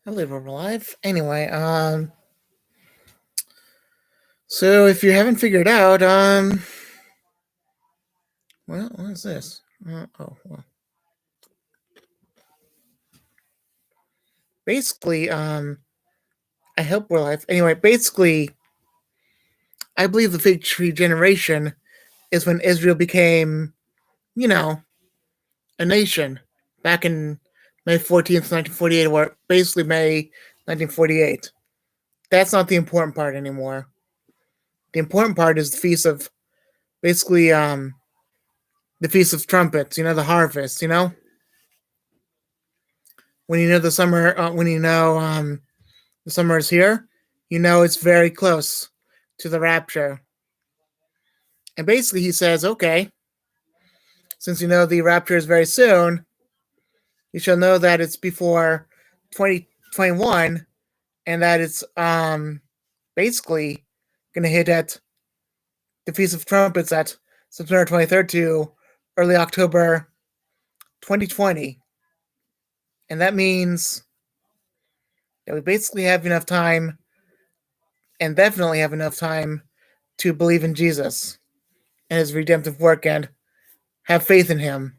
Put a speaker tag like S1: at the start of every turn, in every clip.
S1: I live a life. Anyway, so if you haven't figured out, well, what is this? Well. Basically, I hope we're live. Anyway, basically, I believe the Figtree generation is when Israel became, you know, a nation back in May 14th, 1948, or basically May 1948. That's not the important part anymore. The important part is the feast of, basically, the feast of trumpets. The harvest. When you know the summer, when you know the summer is here, you know it's very close to the rapture. And basically, he says, okay, since you know the rapture is very soon, you shall know that it's before 2021, and that it's basically going to hit at the Feast of Trumpets at September 23rd to early October 2020. And that means that we basically have enough time, and definitely have enough time, to believe in Jesus and his redemptive work and have faith in him.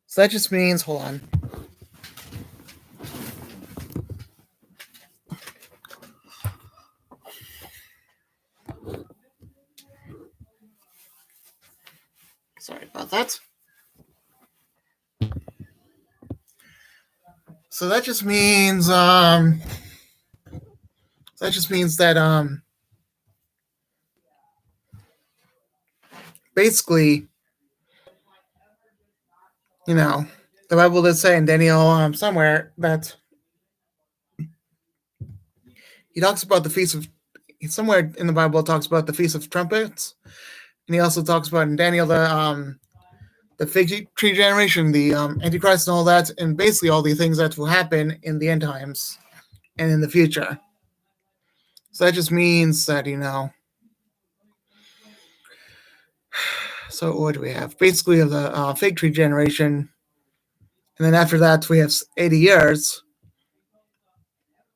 S1: So that just means, hold on. Sorry about that. So that just means that basically, the Bible does say in Daniel somewhere that he talks about the feast of, somewhere in the Bible it talks about the feast of trumpets, and he also talks about in Daniel the fig tree generation, the Antichrist, and all that, and basically all the things that will happen in the end times and in the future. So that just means that So what do we have? Basically, the fig tree generation, and then after that we have 80 years,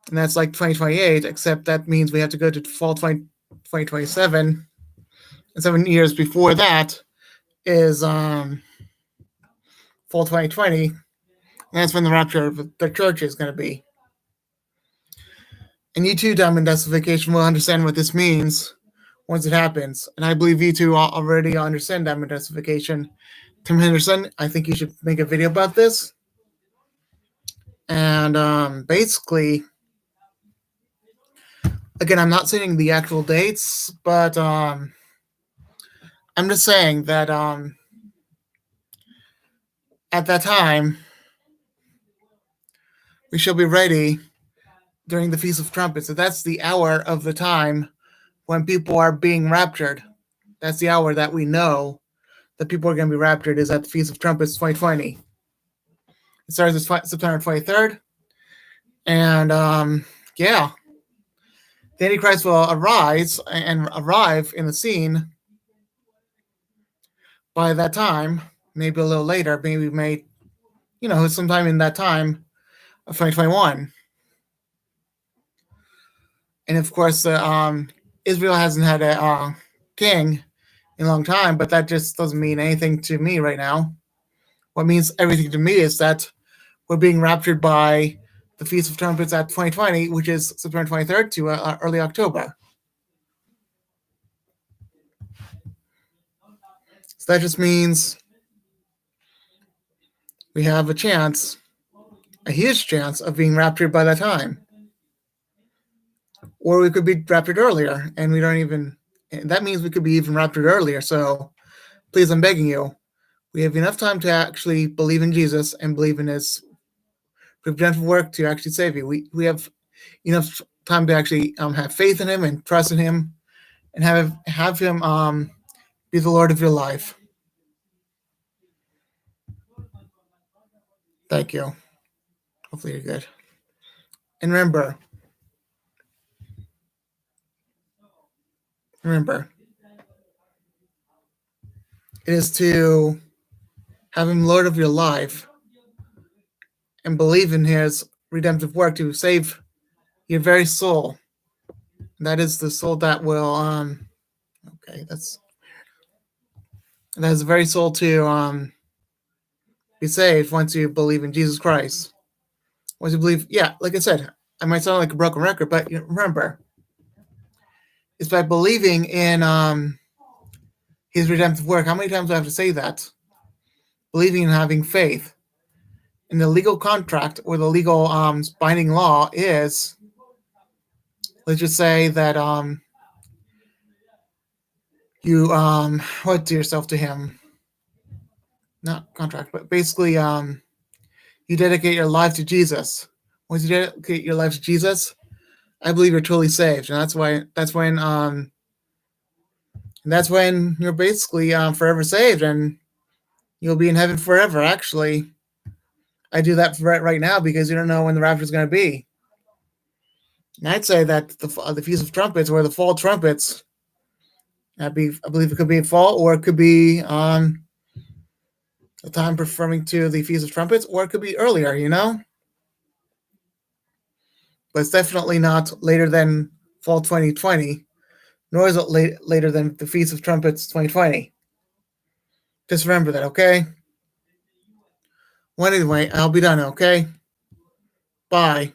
S1: and that's like 2028. Except that means we have to go to fall 2027, and 7 years before that is fall 2020, and that's when the rapture of the church is going to be. And you too, Diamond Justification, will understand what this means once it happens. And I believe you two already understand Diamond Justification. Tim Henderson, I think you should make a video about this. And basically, again, I'm not saying the actual dates, but I'm just saying that at that time, we shall be ready during the Feast of Trumpets. So that's the hour of the time when people are being raptured. That's the hour that we know that people are going to be raptured, is at the Feast of Trumpets 2020. It starts at September 23rd. And yeah, the Antichrist will arrive in the scene by that time, maybe a little later, maybe sometime in that time of 2021. And of course, Israel hasn't had a king in a long time, but that just doesn't mean anything to me right now. What means everything to me is that we're being raptured by the Feast of Trumpets at 2020, which is September 23rd to early October. So that just means we have a huge chance of being raptured by that time. Or we could be raptured earlier, and we don't even, that means we could be even raptured earlier. So please, I'm begging you, we have enough time to actually believe in Jesus and believe in his redemptive work to actually save you. We have enough time to actually have faith in him and trust in him, and have him be the Lord of your life. Thank you. Hopefully you're good. And remember, it is to have him Lord of your life and believe in his redemptive work to save your very soul. That is the soul that will okay, that is the very soul to be saved once you believe in Jesus Christ. Once you believe, yeah, like I said, I might sound like a broken record, but remember, it's by believing in his redemptive work. How many times do I have to say that? Believing and having faith. And the legal contract or the legal binding law is, let's just say that you what to yourself to him, not contract, but basically you dedicate your life to Jesus. Once you dedicate your life to Jesus, I believe you're truly saved, and that's when you're basically forever saved, and you'll be in heaven forever. Actually, I do that right now because you don't know when the rapture is going to be. And I'd say that the Feast of Trumpets or the fall trumpets, I believe it could be fall, or it could be the time referring to the Feast of Trumpets, or it could be earlier. But it's definitely not later than fall 2020, nor is it later than the Feast of Trumpets 2020. Just remember that, okay? Well, anyway, I'll be done, okay? Bye.